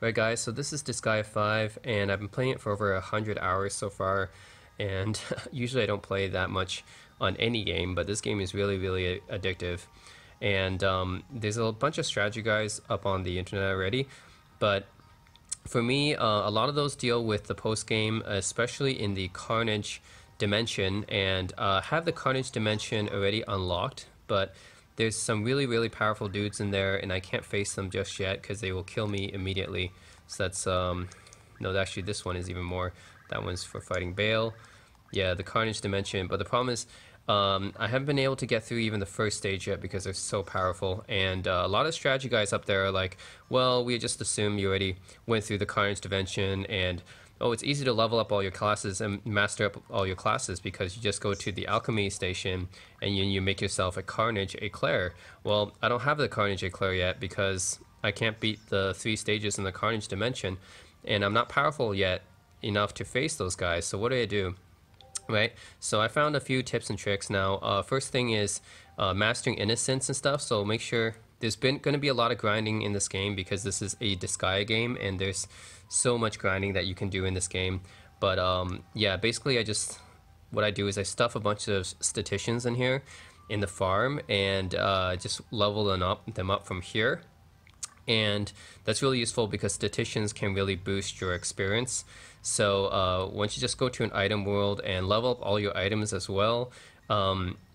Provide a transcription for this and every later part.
Right guys, so this is Disgaea 5 and I've been playing it for over 100 hours so far, and usually I don't play that much on any game, but this game is really addictive. And there's a bunch of strategy guys up on the internet already, but for me, a lot of those deal with the post game, especially in the Carnage dimension, and have the Carnage dimension already unlocked. But there's some really powerful dudes in there, and I can't face them just yet because they will kill me immediately. So that's no, actually this one is even more. That one's for fighting Bale. Yeah, the Carnage dimension. But the problem is, I haven't been able to get through even the first stage yet because they're so powerful. And a lot of strategy guys up there are like, well, we just assume you already went through the Carnage dimension, and oh, it's easy to level up all your classes and master up all your classes because you just go to the alchemy station and you make yourself a Carnage Eclair. Well, I don't have the Carnage Eclair yet because I can't beat the 3 stages in the Carnage dimension, and I'm not powerful yet enough to face those guys. So what do? Right, so I found a few tips and tricks now. First thing is mastering innocence and stuff. So make sure there's been going to be a lot of grinding in this game because this is a Disgaea game, and there's so much grinding that you can do in this game. But yeah, basically what I do is I stuff a bunch of statisticians in here in the farm and just level them up from here. And that's really useful because statisticians can really boost your experience. So once you just go to an item world and level up all your items as well,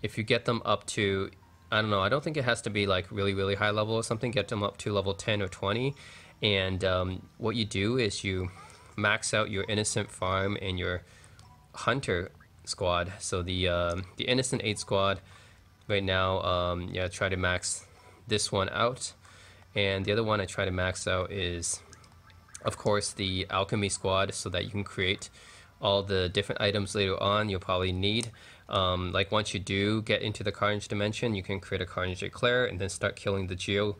if you get them up to, I don't know, I don't think it has to be like really high level or something, get them up to level 10 or 20. And what you do is you max out your innocent farm and your hunter squad. So the innocent 8 squad right now, yeah, try to max this one out. And the other one I try to max out is, of course, the alchemy squad, so that you can create all the different items later on you'll probably need. Like once you do get into the Carnage dimension, you can create a Carnage Eclair and then start killing the Geo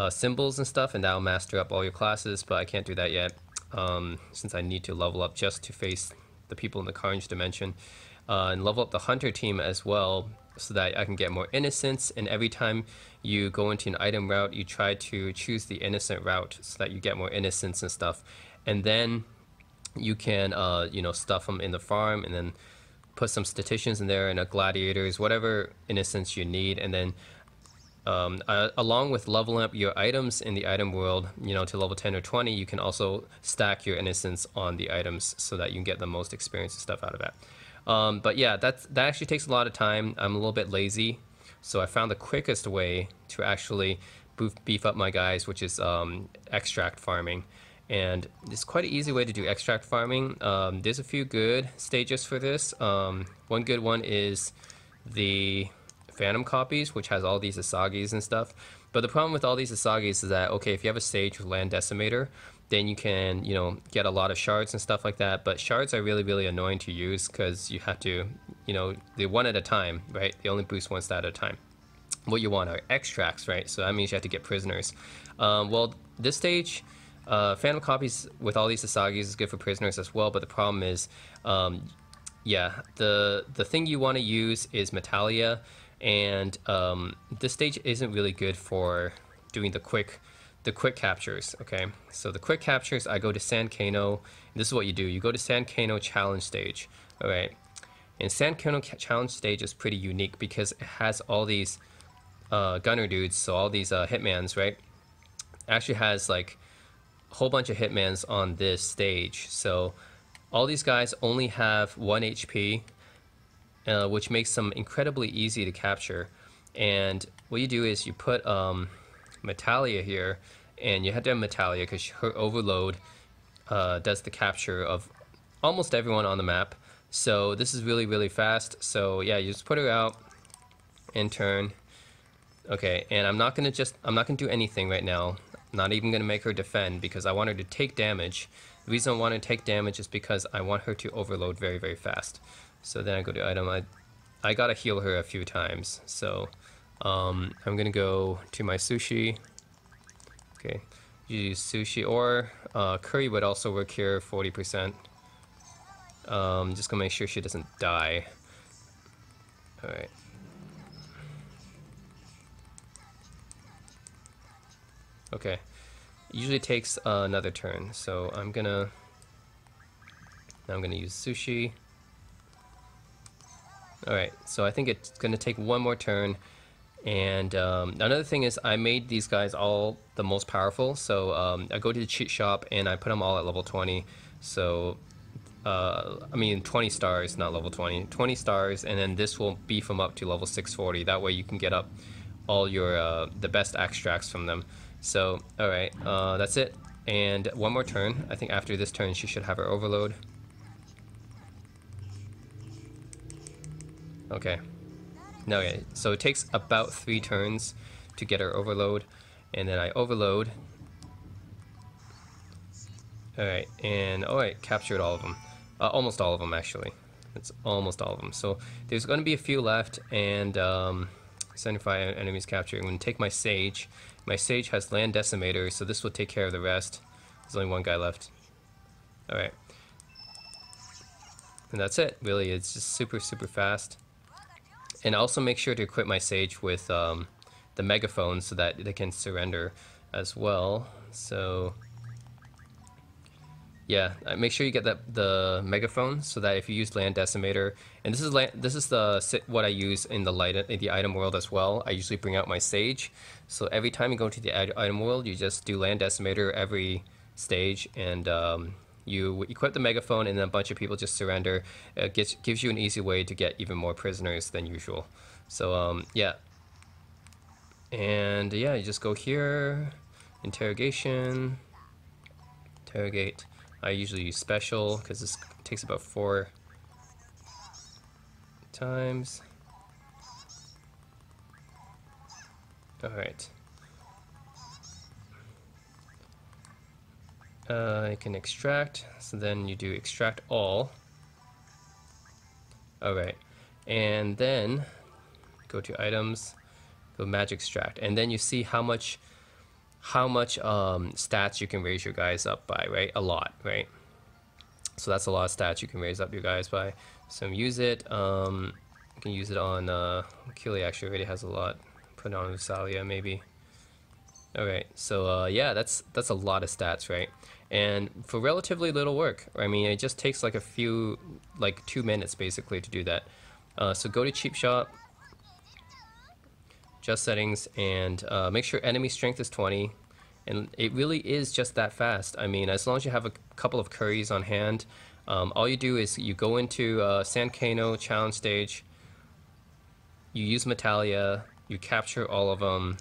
symbols and stuff, and that'll master up all your classes, but I can't do that yet since I need to level up just to face the people in the Carnage dimension. And level up the hunter team as well so that I can get more innocence, and every time you go into an item route you try to choose the innocent route so that you get more innocence and stuff, and then you can you know, stuff them in the farm and then put some statisticians in there and gladiators, whatever innocence you need, and then along with leveling up your items in the item world, you know, to level 10 or 20, you can also stack your innocence on the items so that you can get the most experience and stuff out of that. But yeah, that actually takes a lot of time. I'm a little bit lazy, so I found the quickest way to actually beef up my guys, which is extract farming. And it's quite an easy way to do extract farming. There's a few good stages for this. One good one is the Phantom copies, which has all these Asagis and stuff. But the problem with all these Asagis is that, okay, if you have a stage with Land Decimator, then you can, you know, get a lot of shards and stuff like that. But shards are really annoying to use because you have to, you know, they're one at a time, right? They only boost one stat at a time. What you want are extracts, right? So that means you have to get prisoners. Well, this stage, Phantom copies with all these Asagis is good for prisoners as well. But the problem is, yeah, the thing you want to use is Metalia, and this stage isn't really good for doing the quick captures. Okay, so the quick captures, I go to San Kano. This is what you do: you go to San Kano challenge stage. All right, and San Kano challenge stage is pretty unique because it has all these gunner dudes, so all these hitmans, right? It actually has like a whole bunch of hitmans on this stage. So all these guys only have 1 HP, which makes them incredibly easy to capture. And what you do is you put Metalia here, and you have to have Metalia because her overload does the capture of almost everyone on the map. So this is really fast. So yeah, you just put her out and turn. Okay, and I'm not gonna do anything right now. I'm not even gonna make her defend because I want her to take damage. The reason I want her to take damage is because I want her to overload very fast. So then I go to item. I gotta heal her a few times. So I'm gonna go to my sushi. Okay, use sushi, or curry would also work here, 40%. Just gonna make sure she doesn't die. All right. Okay. It usually takes another turn. So I'm gonna use sushi. All right, so I think it's gonna take one more turn. And another thing is I made these guys all the most powerful. So I go to the cheat shop and I put them all at level 20. So I mean 20 stars, not level 20. 20 stars, and then this will beef them up to level 640. That way you can get up all your the best extracts from them. So all right, that's it. And one more turn. I think after this turn she should have her overload. Okay. No, okay. So it takes about 3 turns to get her overload, and then I overload. Alright, and alright, captured all of them. Almost all of them, actually. It's almost all of them. So there's going to be a few left, and 75 enemies captured. I'm going to take my Sage. My Sage has Land Decimator, so this will take care of the rest. There's only one guy left. Alright. And that's it, really. It's just super, super fast. And also make sure to equip my Sage with the megaphone so that they can surrender as well. So yeah, make sure you get the megaphone so that if you use Land Decimator, and this is what I use in the item world as well. I usually bring out my Sage. So every time you go to the item world, you just do Land Decimator every stage, and you equip the megaphone, and then a bunch of people just surrender. It gives you an easy way to get even more prisoners than usual. So yeah, and yeah, you just go here, interrogate. I usually use special because this takes about 4 times. All right. I can extract, so then you do extract all. Alright, and then go to items, go magic extract, and then you see how much stats you can raise your guys up by, right? A lot, right? So that's a lot of stats you can raise up your guys by. So use it. You can use it on Achille actually already has a lot. Put it on Usalia maybe. Alright, so yeah, that's a lot of stats, right? And for relatively little work. I mean, it just takes like 2 minutes basically to do that. So go to Cheap Shop, Just Settings, and make sure enemy strength is 20. And it really is just that fast. I mean, as long as you have a couple of curries on hand, all you do is you go into Sankano challenge stage, you use Metalia, you capture all of them,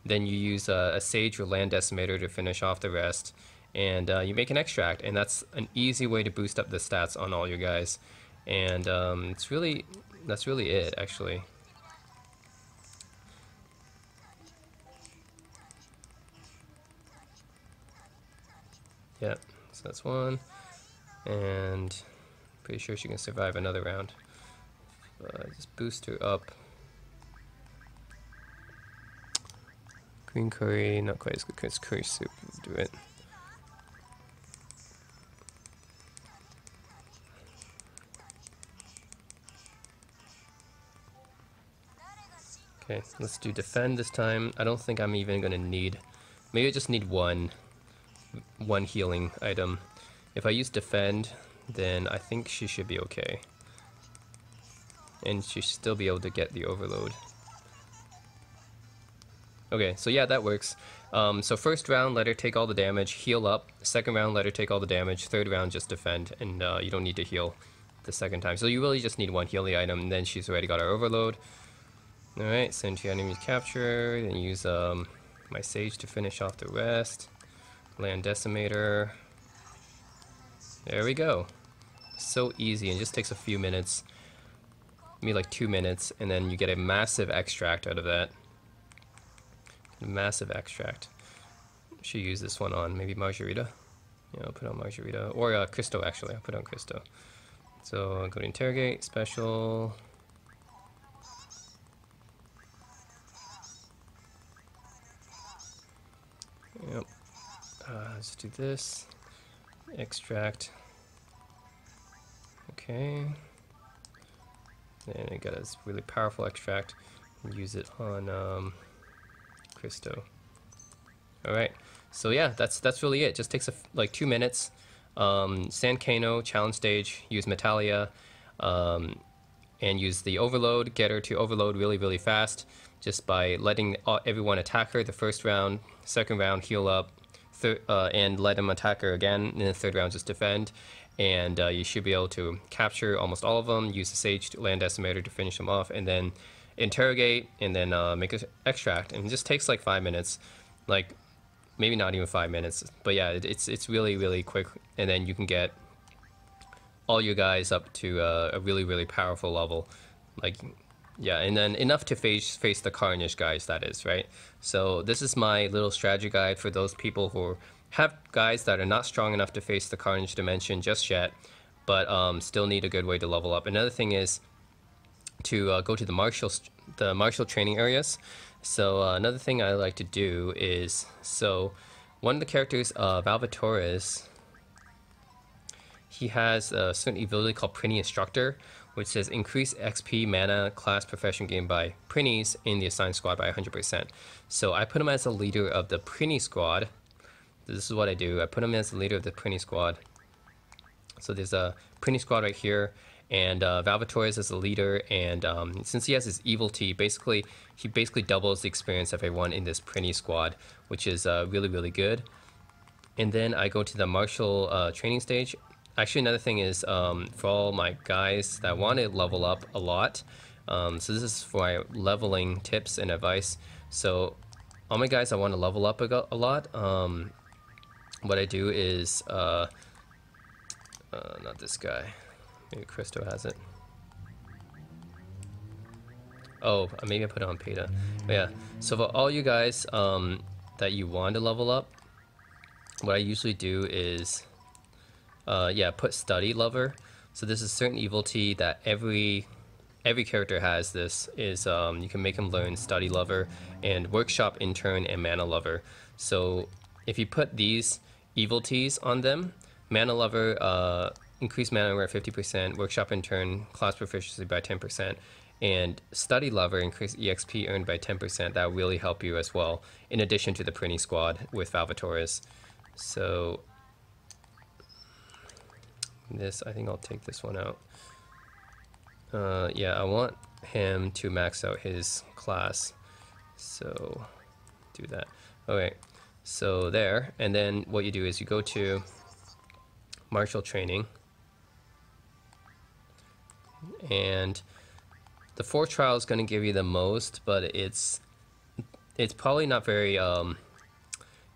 then you use a Sage or Land Decimator to finish off the rest, and you make an extract, and that's an easy way to boost up the stats on all your guys. And that's really it, actually. Yeah, so that's one, and pretty sure she can survive another round. Just boost her up. Green curry, not quite as good as curry soup. Do it. Okay, let's do defend this time. I don't think I'm even gonna need. Maybe I just need one healing item. If I use defend, then I think she should be okay, and she should still be able to get the overload. Okay, so yeah, that works. So first round, let her take all the damage, heal up. Second round, let her take all the damage. Third round, just defend, and you don't need to heal the second time. So you really just need one healing item, and then she's already got her overload. Alright, send to enemies captured, and use my Sage to finish off the rest. Land Decimator. There we go. So easy, and just takes a few minutes. Maybe like 2 minutes, and then you get a massive extract out of that. Massive extract. Should use this one on maybe Margarita. Yeah, I'll put on Margarita. Or Christo, actually. I'll put on Christo. So I'll go to interrogate, special. Yep. Let's do this. Extract. Okay. And I got this really powerful extract. Use it on Christo. Alright, So yeah, that's really it. Just takes like 2 minutes. San Kano challenge stage. Use Metalia, and use the overload. Get her to overload really really fast, just by letting everyone attack her the first round. Second round heal up, and let them attack her again. In the third round just defend, and you should be able to capture almost all of them. Use the Sage Land Decimator to finish them off, and then interrogate, and then make an extract. And it just takes like 5 minutes, like maybe not even 5 minutes. But yeah, it's really really quick, and then you can get all your guys up to a really really powerful level, like yeah, and then enough to face the carnage guys, that is, right? So this is my little strategy guide for those people who have guys that are not strong enough to face the carnage dimension just yet, but still need a good way to level up. Another thing is to go to the martial training areas. So another thing I like to do is, so one of the characters, Valvatores, he has a certain ability called Prinny Instructor, which says increase XP, mana, class, profession gained by Prinnies in the assigned squad by 100%. So I put him as a leader of the Prinny squad. This is what I do. I put him as the leader of the Prinny squad. So there's a Prinny squad right here, and Valvatores is the leader. And since he has his evil T, he basically doubles the experience of everyone in this Prinny squad, which is really really good. And then I go to the martial training stage. Actually, another thing is for all my guys that want to level up a lot, so this is for my leveling tips and advice. So all my guys that want to level up a lot, what I do is, not this guy, maybe Christo has it. Oh, maybe I put it on Peta. But yeah, so for all you guys that you want to level up, what I usually do is put Study Lover. So this is certain evil T that every character has. This is you can make them learn Study Lover and Workshop Intern and Mana Lover. So if you put these evil Ts on them, Mana Lover increase mana by 50%, Workshop Intern class proficiency by 10%, and Study Lover increase EXP earned by 10%. That will really help you as well, in addition to the Prinny squad with Valvatores. So this, I think I'll take this one out. Yeah, I want him to max out his class, so do that. Okay, so there, and then what you do is you go to martial training, and the 4th trial is going to give you the most, but it's probably not very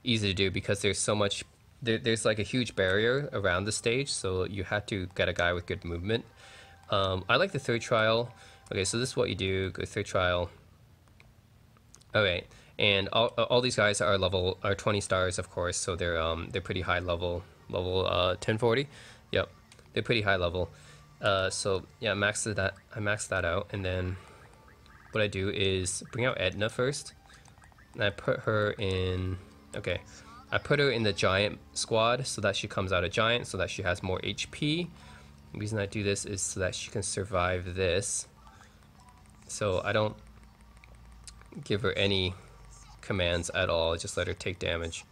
easy to do, because there's so much, there's like a huge barrier around the stage, so you have to get a guy with good movement. I like the 3rd trial. Okay, so this is what you do. Go 3rd trial. Okay, and all these guys are 20 stars, of course, so they're pretty high level 1040. Yep, they're pretty high level. So yeah, I maxed that out, and then what I do is bring out Edna first, and I put her in. Okay, I put her in the giant squad so that she comes out a giant, so that she has more HP. The reason I do this is so that she can survive this. So I don't give her any commands at all, I just let her take damage.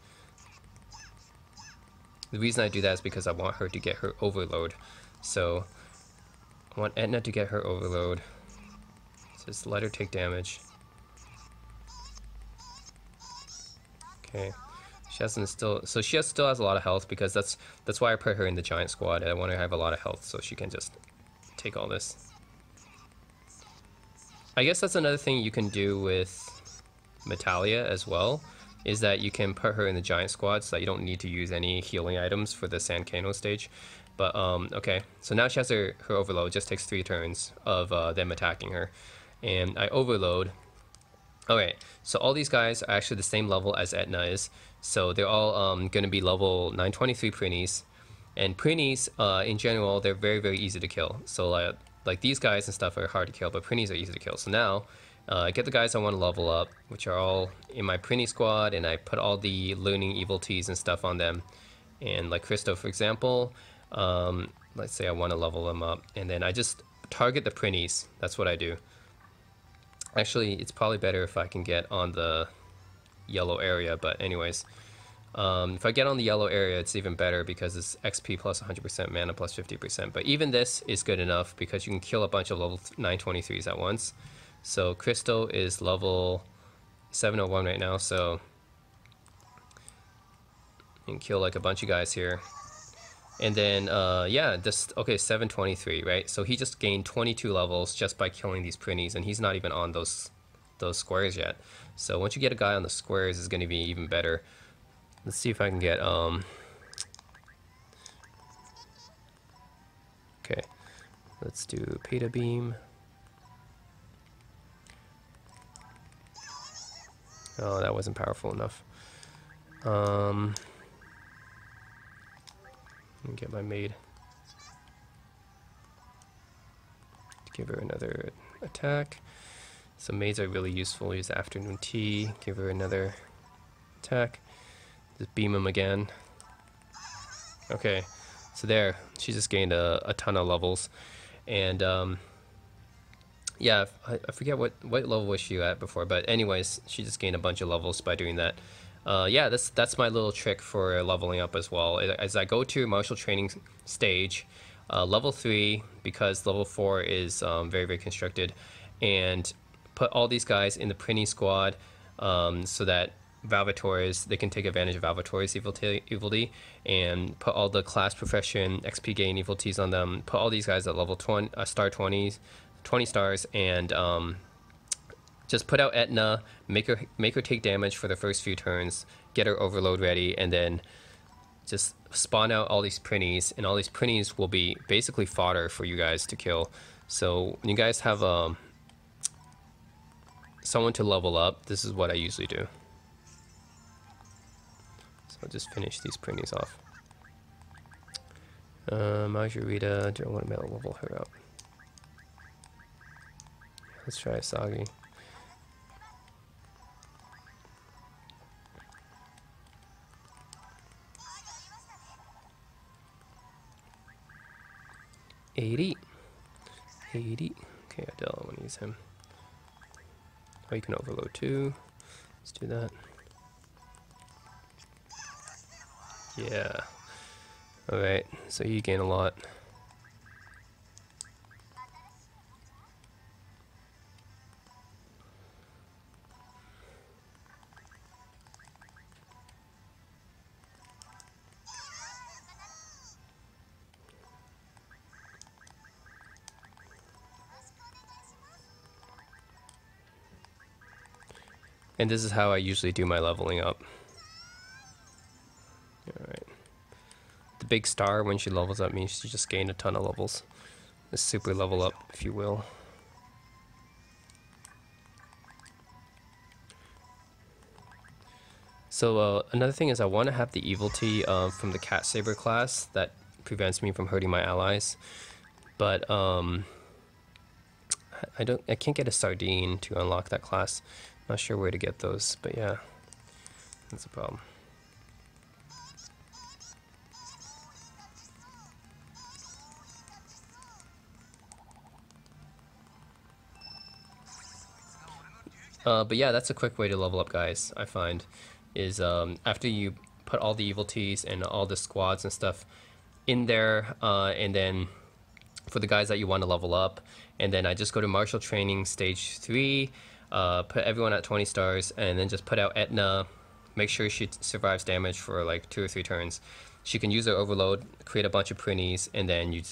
The reason I do that is because I want her to get her overload. So I want Edna to get her overload. Just let her take damage. Okay. She still has a lot of health, because that's why I put her in the giant squad. I want her to have a lot of health so she can just take all this. I guess that's another thing you can do with Metalia as well, is that you can put her in the giant squad so that you don't need to use any healing items for the San Kano stage. But okay, so now she has her overload. It just takes 3 turns of them attacking her, and I overload. Okay, so all these guys are actually the same level as Etna is, so they're all going to be level 923 Prinnies, and Prinnies in general, they're very very easy to kill. So like these guys and stuff are hard to kill, but Prinnies are easy to kill. So now I get the guys I want to level up, which are all in my Prinny squad, and I put all the learning evil Ts and stuff on them. And like Christo, for example, let's say I want to level them up, and then I just target the Prinnies. That's what I do. Actually, it's probably better if I can get on the yellow area, but anyways, If I get on the yellow area, it's even better because it's XP plus 100%, mana plus 50%. But even this is good enough because you can kill a bunch of level 923s at once. So Crystal is level 701 right now, so you can kill like a bunch of guys here. And then, yeah, this, okay, 723, right? So he just gained 22 levels just by killing these printies, and he's not even on those squares yet. So once you get a guy on the squares, it's going to be even better. Let's see if I can get, okay, let's do Peta Beam. Oh, that wasn't powerful enough. Let me get my maid. Give her another attack. So maids are really useful. Use afternoon tea. Give her another attack. Just beam him again. Okay, so there. She just gained a ton of levels. And yeah, I forget what level was she at before, but anyways, she just gained a bunch of levels by doing that. Yeah, that's my little trick for leveling up as well. As I go to martial training stage, level 3, because level 4 is very, very constricted, and put all these guys in the printing squad so that Valvatores, they can take advantage of Valvatore's evility, and put all the class profession XP gain evilties on them. Put all these guys at level 20, star 20s, 20 stars, and just put out Etna, make her take damage for the first few turns, get her overload ready, and then just spawn out all these printies, and all these printies will be basically fodder for you guys to kill. So when you guys have someone to level up, this is what I usually do. So I'll just finish these printies off. Margarita, do I want to level her up? Let's try Asagi. $80. Okay, Adele, I want to use him. Oh, you can overload too. Let's do that. Yeah. Alright, so you gain a lot. And this is how I usually do my leveling up. Alright. The big star, when she levels up, means she just gained a ton of levels. The super level up, if you will. So another thing is I want to have the evil tea from the Cat Saber class that prevents me from hurting my allies. But I can't get a sardine to unlock that class. Not sure where to get those, but yeah, that's a problem. But yeah, that's a quick way to level up, guys, I find, is after you put all the evil teas and all the squads and stuff in there, and then for the guys that you want to level up, and then I just go to martial training stage 3, put everyone at 20 stars, and then just put out Etna, make sure she survives damage for like 2 or 3 turns. She can use her overload, create a bunch of printies, and then you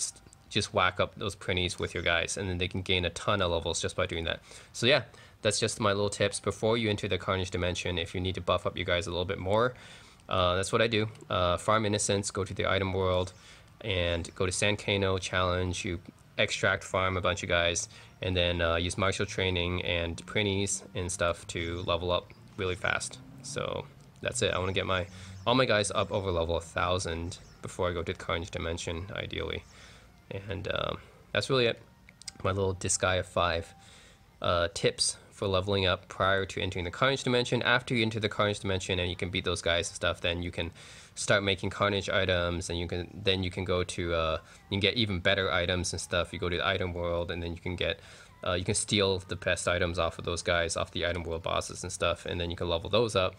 just whack up those printies with your guys, and then they can gain a ton of levels just by doing that. So yeah, that's just my little tips before you enter the Carnage Dimension. If you need to buff up you guys a little bit more, that's what I do. Farm Innocence, go to the item world, and go to Sankano Challenge. You extract farm a bunch of guys, and then use martial training and printies and stuff to level up really fast. So that's it. I want to get all my guys up over level 1000 before I go to the Carnage Dimension, ideally. And that's really it. My little Disgaea 5 tips for leveling up prior to entering the Carnage Dimension. After you enter the Carnage Dimension and you can beat those guys and stuff, then you can start making Carnage items, and you can go to you can get even better items and stuff. You go to the item world, and then you can get you can steal the best items off of those guys, off the item world bosses and stuff, and then you can level those up.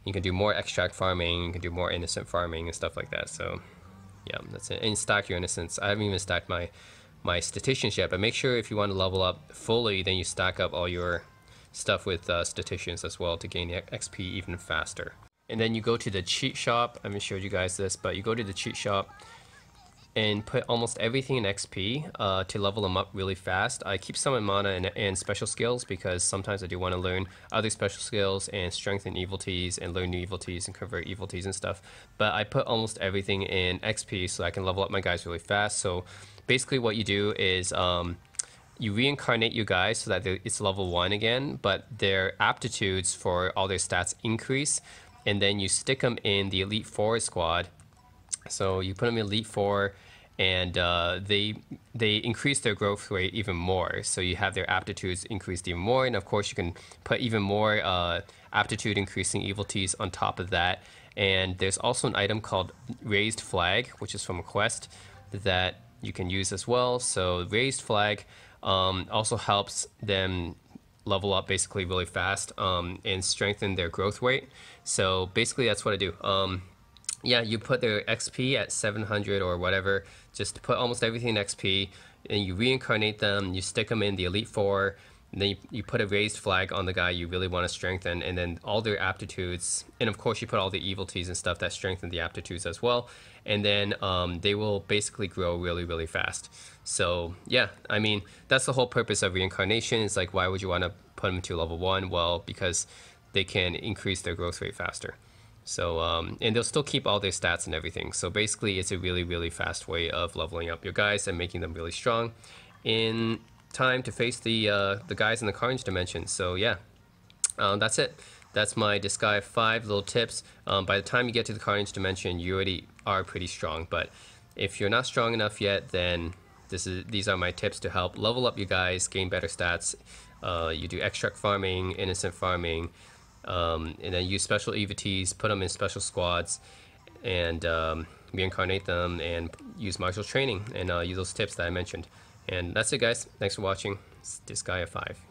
You can do more extract farming, you can do more innocent farming and stuff like that. So yeah, that's it. And stack your innocence. I haven't even stacked my statisticians yet, but make sure if you want to level up fully, then you stack up all your stuff with statisticians as well to gain the XP even faster. And then you go to the cheat shop. I haven't showed you guys this, but you go to the cheat shop and put almost everything in XP to level them up really fast. I keep some in mana and special skills because sometimes I do want to learn other special skills and strengthen evil teas and learn new evil teas and convert evil teas and stuff. But I put almost everything in XP so I can level up my guys really fast. So basically what you do is you reincarnate your guys so that it's level 1 again, but their aptitudes for all their stats increase, and then you stick them in the Elite 4 squad. So you put them in Elite 4, and they increase their growth rate even more. So you have their aptitudes increased even more, and of course you can put even more aptitude increasing evil teas on top of that. And there's also an item called Raised Flag, which is from a quest that you can use as well. So Raised Flag also helps them level up basically really fast and strengthen their growth rate. So basically that's what I do. Yeah, you put their XP at 700 or whatever, just put almost everything in XP, and you reincarnate them, you stick them in the Elite 4, and then you put a raised flag on the guy you really want to strengthen, and then all their aptitudes, and of course you put all the evil teas and stuff that strengthen the aptitudes as well, and then they will basically grow really, really fast. So yeah, I mean, that's the whole purpose of reincarnation. It's like, why would you want to put them to level 1? Well, because they can increase their growth rate faster. So, and they'll still keep all their stats and everything. So basically, it's a really, really fast way of leveling up your guys and making them really strong in time to face the guys in the Carnage dimension. So yeah, that's it. That's my Disgaea 5 little tips. By the time you get to the Carnage dimension, you already are pretty strong. But if you're not strong enough yet, then these are my tips to help level up your guys, gain better stats. You do extract farming, innocent farming, and then use special EVTs, put them in special squads, and reincarnate them, and use martial training, and use those tips that I mentioned. And that's it, guys. Thanks for watching. It's Disgaea 5.